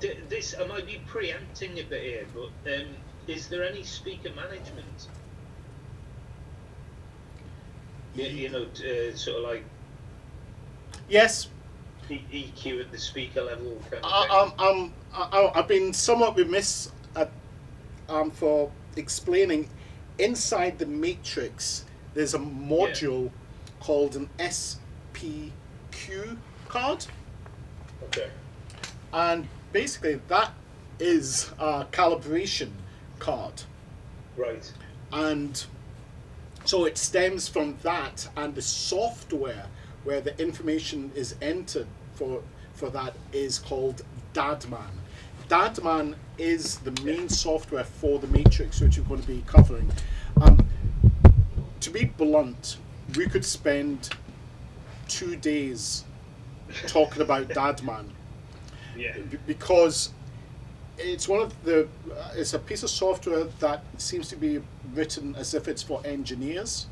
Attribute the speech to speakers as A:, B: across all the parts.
A: This I might be preempting a bit here, but is there any speaker management? Sort of like
B: Yes.
A: EQ at the speaker level kind of thing.
B: I've been somewhat remiss at, for explaining. Inside the matrix, there's a module called an SPQ card.
A: Okay.
B: And basically that is a calibration card.
A: Right.
B: And so it stems from that, and the software where the information is entered for that is called Dadman. Dadman is the main software for the matrix, which we're going to be covering. To be blunt, we could spend 2 days talking about Dadman.
A: Yeah.
B: Because it's it's a piece of software that seems to be written as if it's for engineers.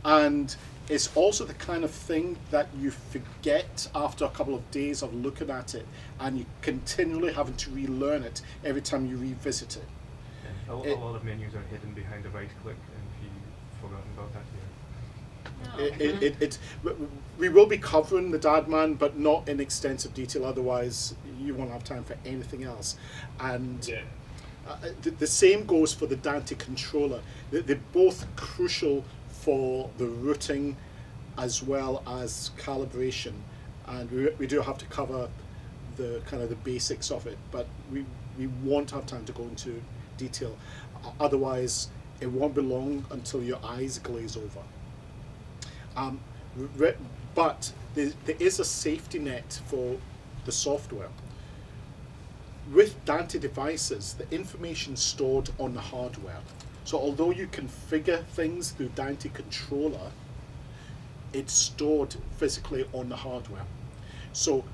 B: And it's also the kind of thing that you forget after a couple of days of looking at it, and you continually having to relearn it every time you revisit it.
C: A lot of menus are hidden behind the right click, and if you've forgotten about that,
B: We will be covering the Dadman, but not in extensive detail, otherwise you won't have time for anything else. And the same goes for the Dante controller. They're both crucial for the routing as well as calibration, and we do have to cover the kind of the basics of it, but we won't have time to go into detail, otherwise it won't be long until your eyes glaze over. But there is a safety net for the software. With Dante devices, the information stored on the hardware. So although you configure things through Dante controller, it's stored physically on the hardware. So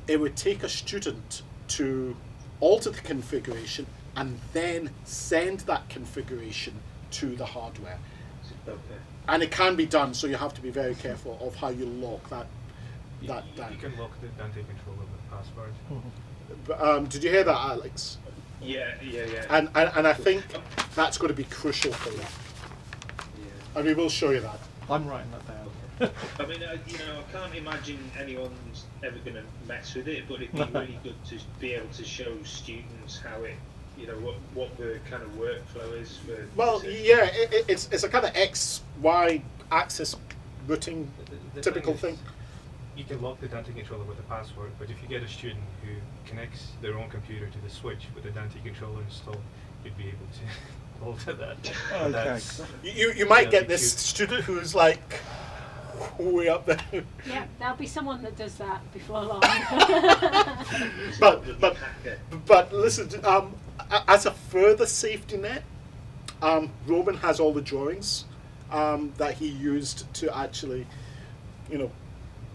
B: it would take a student to alter the configuration and then send that configuration to the hardware.
A: Okay.
B: And it can be done, so you have to be very careful of how you lock that.
C: You can lock the Dante controller with password.
B: Did you hear that, Alex?
A: Yeah.
B: And I think that's going to be crucial for you.
A: Yeah.
B: And we will show you that.
D: I'm writing that down.
A: I mean, I can't imagine anyone's ever going to mess with it, but it'd be really good to be able to show students how it, what the kind of workflow is for.
B: Well, yeah, it's a kind of X-Y axis routing
C: The
B: typical thing.
C: You can lock the Dante controller with a password, but if you get a student who connects their own computer to the switch with the Dante controller installed, you'd be able to alter that.
D: Okay.
B: You might get this student who's like way up there.
E: Yeah, there'll be someone that does that before long.
B: but listen, as a further safety net, Roman has all the drawings that he used to actually,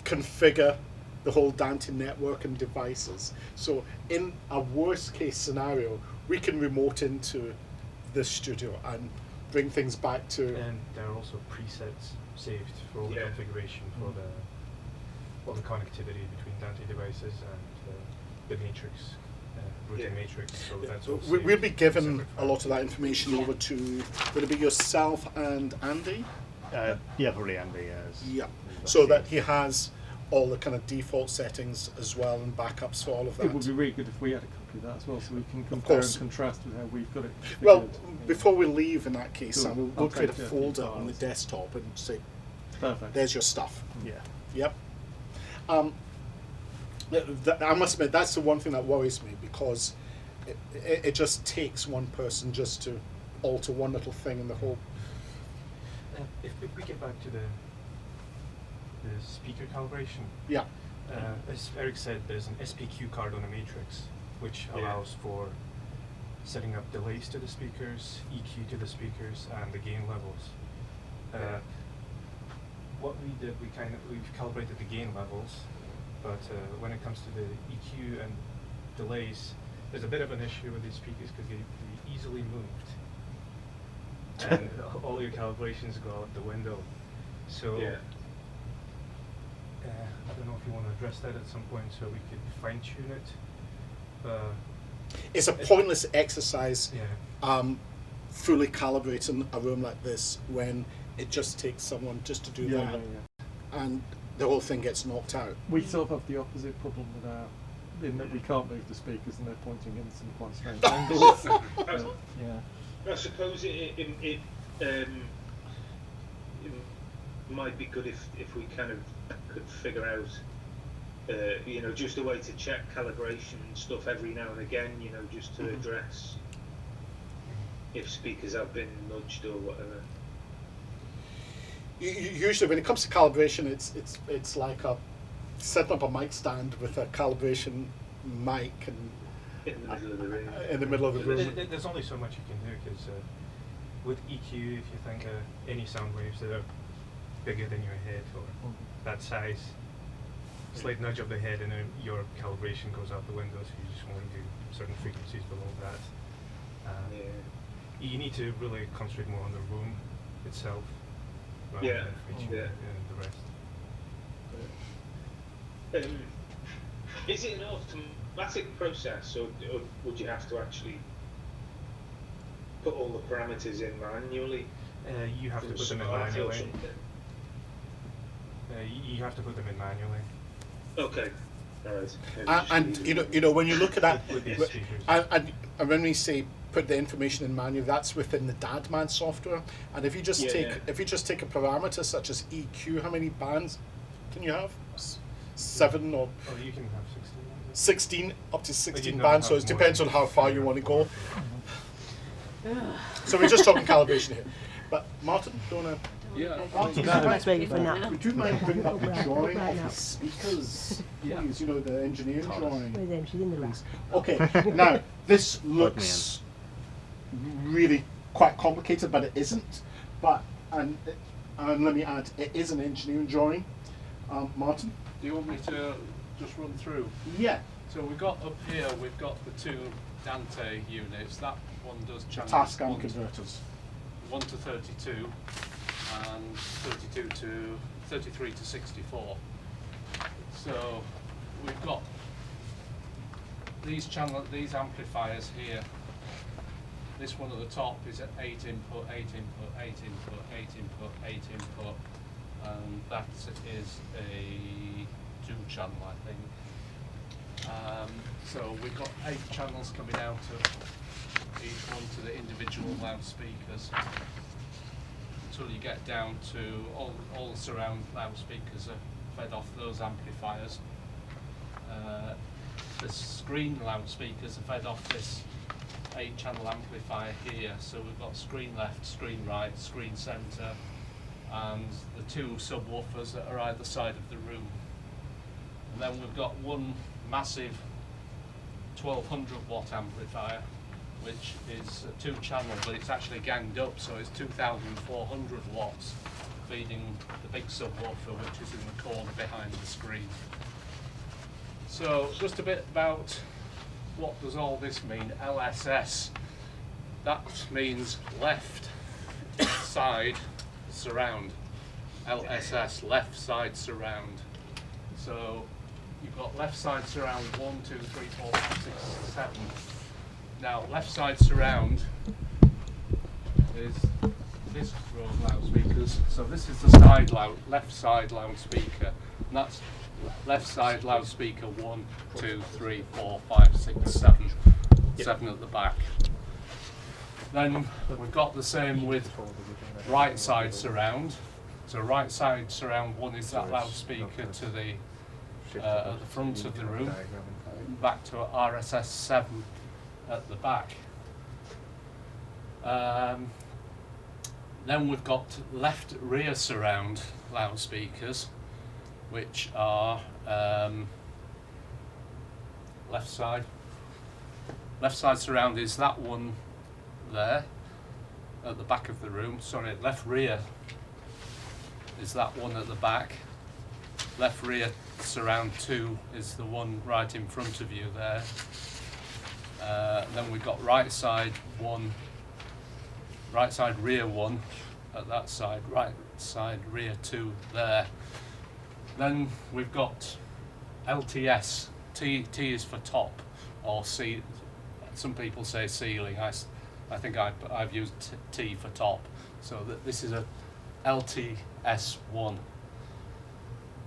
B: configure the whole Dante network and devices. So in a worst case scenario, we can remote into the studio and bring things back to.
C: And there are also presets saved for all the configuration for the connectivity between Dante devices and the matrix, routing matrix. So that's all
B: We'll be given
C: separate
B: a lot of that information over to. Will it be yourself and Andy?
F: Yeah, probably Andy. Yes.
B: Yeah. So that he has all the kind of default settings as well and backups for all of that.
D: It would be really good if we had a copy of that as well, so we can compare and contrast with how we've got it configured.
B: Well, before we leave, in that case,
D: Cool.
B: we'll
D: I'll
B: create a
D: take
B: folder
D: files.
B: on the desktop and say,
D: Perfect.
B: "There's your stuff."
F: Yeah.
B: Yep. I must admit, that's the one thing that worries me, because it just takes one person just to alter one little thing in the whole.
C: If we get back to the speaker calibration,
B: Yeah.
C: as Eric said, there's an SPQ card on the matrix, which allows for setting up delays to the speakers, EQ to the speakers, and the gain levels. What we did, we've calibrated the gain levels, but when it comes to the EQ and delays, there's a bit of an issue with these speakers because they're easily moved, and all your calibrations go out the window. So I don't know if you want to address that at some point so we could fine tune it.
B: It's a pointless exercise
C: Yeah.
B: fully calibrating a room like this when it just takes someone just to do that, and the whole thing gets knocked out.
D: We sort of have the opposite problem with our, in that we can't move the speakers and they're pointing in some quite strange angles. Yeah.
A: I suppose it might be good if we kind of could figure out, just a way to check calibration and stuff every now and again, just to address if speakers have been nudged or whatever.
B: Usually, when it comes to calibration, it's like setting up a mic stand with a calibration mic and
A: in the middle of the room.
B: In the middle of the room.
C: There's only so much you can do because with EQ, if you think any sound waves that are bigger than your head or that size, slight nudge of the head and then your calibration goes out the window, so you just want to do certain frequencies below that. You need to really concentrate more on the room itself rather than feature the rest.
A: Is it an automatic process, or would you have to actually put all the parameters in manually?
C: You have to put them in manually. You have to put them in manually.
A: Okay. All right.
B: And when you look at that,
C: with these speakers.
B: and when we say put the information in manually, that's within the DADMAN software. And if you just take a parameter such as EQ, how many bands can you have? 7 or
C: Oh, you can have
B: 16, up to 16
C: know
B: bands. So
C: how
B: it depends on
C: more
B: how far you want to go. So we're just talking calibration here. But Martin, do you want to?
G: Yeah.
H: That's ready for now.
B: Would you mind bringing up the drawing
H: Right
B: of
H: now.
B: the speakers?
D: Yeah.
B: Please, the engineering drawing.
H: Where's them? She's in the lab.
B: Okay, now this looks really quite complicated, but it isn't. And let me add, it is an engineering drawing. Martin?
G: Do you want me to just run through?
B: Yeah.
G: So we've got up here, we've got the two Dante units. That one does channels
B: Tascam
G: 1
B: converters.
G: 1 to 32 and 32 to 33 to 64. So we've got these amplifiers here. This one at the top is at 8 input, 8 input, 8 input, 8 input, 8 input, and that is a 2-channel, I think. So we've got 8 channels coming out of each one to the individual loudspeakers until you get down to all the surround loudspeakers are fed off those amplifiers. The screen loudspeakers are fed off this 8-channel amplifier here, so we've got screen left, screen right, screen centre, and the 2 subwoofers that are either side of the room. And then we've got one massive 1200 watt amplifier, which is a 2-channel, but it's actually ganged up, so it's 2400 watts, feeding the big subwoofer, which is in the corner behind the screen. So just a bit about what does all this mean? LSS, that means left side surround. LSS, left side surround. So you've got left side surround 1, 2, 3, 4, 5, 6, 7. Now left side surround is this row of loudspeakers. So this is the left side loudspeaker, and that's left side loudspeaker 1, 2, 3, 4, 5, 6, 7. 7 at the back. Then we've got the same with right side surround. So right side surround 1 is that loudspeaker to the at the front of the room, back to RSS 7 at the back. Then we've got left rear surround loudspeakers, which are left side surround is that one there at the back of the room. Sorry, left rear is that one at the back. Left rear surround 2 is the one right in front of you there. Then we've got right side rear 1 at that side, right side rear 2 there. Then we've got LTS. T is for top, or C. Some people say ceiling. I think I've used T for top. So this is a LTS 1,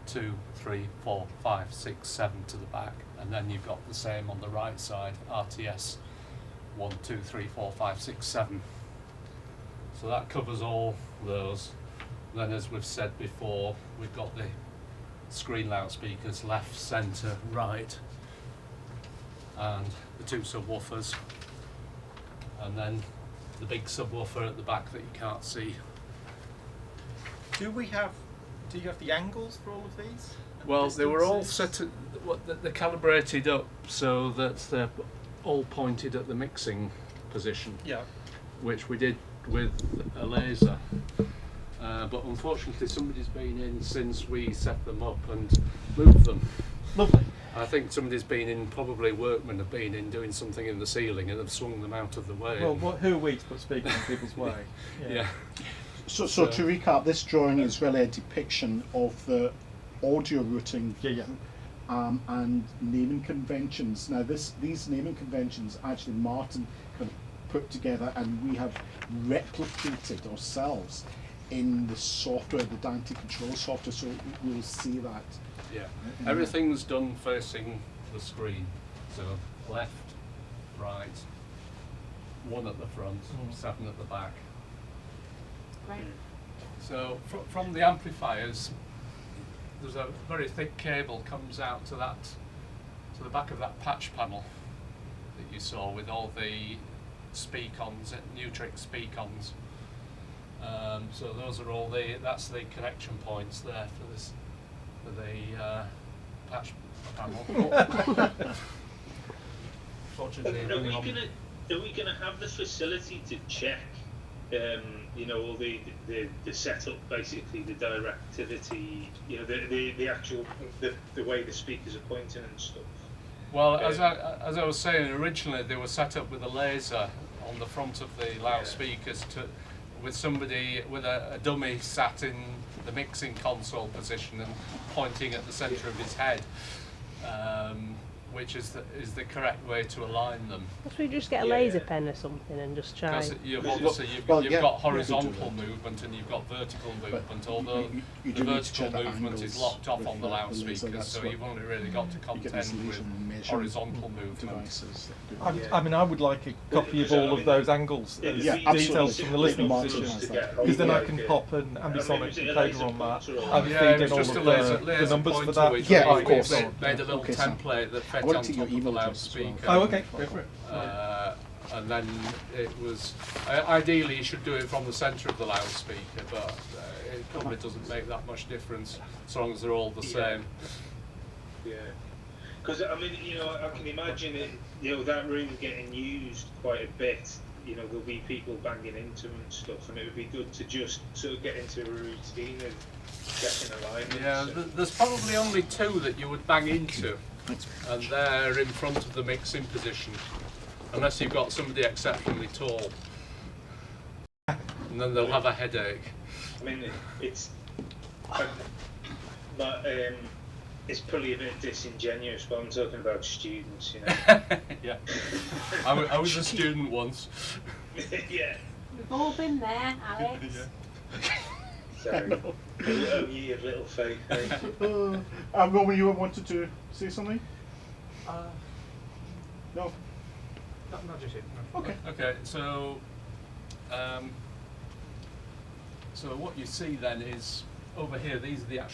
G: 2, 3, 4, 5, 6, 7 to the back, and then you've got the same on the right side, RTS 1, 2, 3, 4, 5, 6, 7. So that covers all those. Then, as we've said before, we've got the screen loudspeakers left, centre, right, and the 2 subwoofers, and then the big subwoofer at the back that you can't see.
I: Do you have the angles for all of these?
G: Well, they were all
I: Distances?
G: set at, they're calibrated up so that they're all pointed at the mixing position,
I: Yeah.
G: which we did with a laser. But unfortunately somebody's been in since we set them up and moved them.
I: Lovely.
G: I think somebody's been in, probably workmen have been in doing something in the ceiling and have swung them out of the way.
D: Well, who are we to put speakers in people's way?
G: Yeah.
F: So to recap, this drawing is really a depiction of the audio routing and naming conventions. Now these naming conventions actually Martin kind of put together, and we have replicated ourselves in the software, the Dante control software, so we'll see that.
G: Yeah, everything's done facing the screen. So left, right, 1 at the front, 7 at the back.
E: Great.
G: So from the amplifiers, there's a very thick cable comes out to the back of that patch panel that you saw with all the speak-ons, Nutrix speak-ons. So those are all that's the connection points there for the patch panel. Fortunately,
A: Are we gonna have the facility to check, all the setup, basically the directivity, the actual the way the speakers are pointing and stuff?
G: Well, as I was saying, originally they were set up with a laser on the front of the loudspeakers with somebody with a dummy sat in the mixing console position and pointing at the centre of his head, which is the correct way to align them.
H: Should we just get a laser pen or something and just try?
G: Because you've got horizontal movement and you've got vertical movement, although
F: you
G: the
F: do need to check
G: vertical
F: the
G: movement is
F: angles
G: locked off
F: with
G: on the
F: the laser,
G: loudspeakers,
F: that's
G: so
F: what
G: you've only really got to
F: you get these
G: contend with
F: laser measuring
G: horizontal movement.
F: devices that do that.
D: I mean, I would like a copy of all of those angles,
F: Yeah,
D: details
F: absolutely.
D: from the listening
F: Martin
D: position,
F: has that.
D: because then I can pop an ambisonic encoder on that and
G: Yeah, it
D: feed in
G: was
D: all
G: just a
D: of
G: laser
D: the numbers for
G: pointer
D: that.
G: which
F: Yeah,
G: we
F: of course.
G: made a little
F: Okay, so
G: template that
F: I
G: fed
F: want
G: on
F: to take
G: top
F: your
G: of the
F: email address as well.
G: loudspeaker.
D: Oh, okay, go for it.
G: And then it was ideally you should do it from the centre of the loudspeaker, but it probably doesn't make that much difference as long as they're all the same.
A: Yeah, because I mean, I can imagine it. That room getting used quite a bit. There'll be people banging into them and stuff, and it would be good to just sort of get into a routine of checking alignments.
G: Yeah, there's probably only 2 that you would bang into, and they're in front of the mixing position, unless you've got somebody exceptionally tall, and then they'll have a headache.
A: I mean, it's probably a bit disingenuous, but I'm talking about students,
G: Yeah, I was a student once.
A: Yeah.
E: We've all been there, Alex.
A: Sorry. Oh, you little fake.
F: Roman, you wanted to say something? No.
C: Not just yet. No.
F: Okay.
G: Okay, so what you see then is over here. These are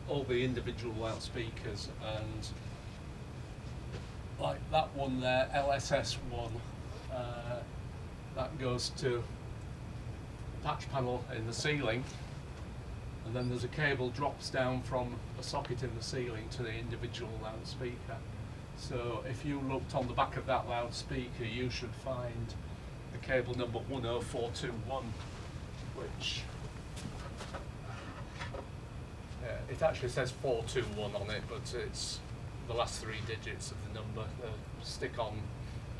G: all the individual loudspeakers, and like that one there, LSS one, that goes to the patch panel in the ceiling, and then there's a cable drops down from a socket in the ceiling to the individual loudspeaker. So if you looked on the back of that loudspeaker, you should find the cable number 10421, which it actually says 421 on it, but it's the last 3 digits of the number, stick-on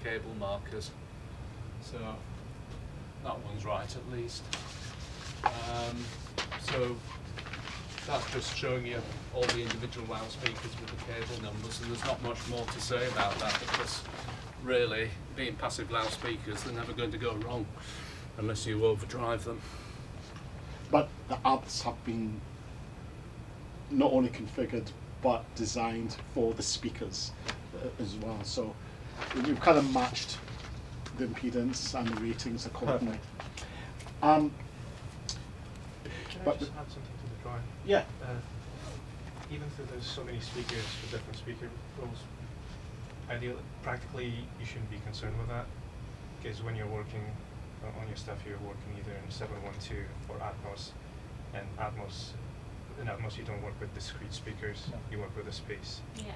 G: cable markers. So that one's right at least. So that's just showing you all the individual loudspeakers with the cable numbers, and there's not much more to say about that, because really, being passive loudspeakers, they're never going to go wrong unless you overdrive them.
F: But the amps have been not only configured but designed for the speakers as well. So we've kind of matched the impedance and the ratings accordingly.
C: Can I
F: But
C: just add something to the drawing?
F: yeah,
C: Even though there's so many speakers for different speaker roles, ideally, practically, you shouldn't be concerned with that, because when you're working on your stuff, you're working either in 712 or Atmos, and in Atmos you don't work with discrete speakers, you work with a space.
E: Yeah.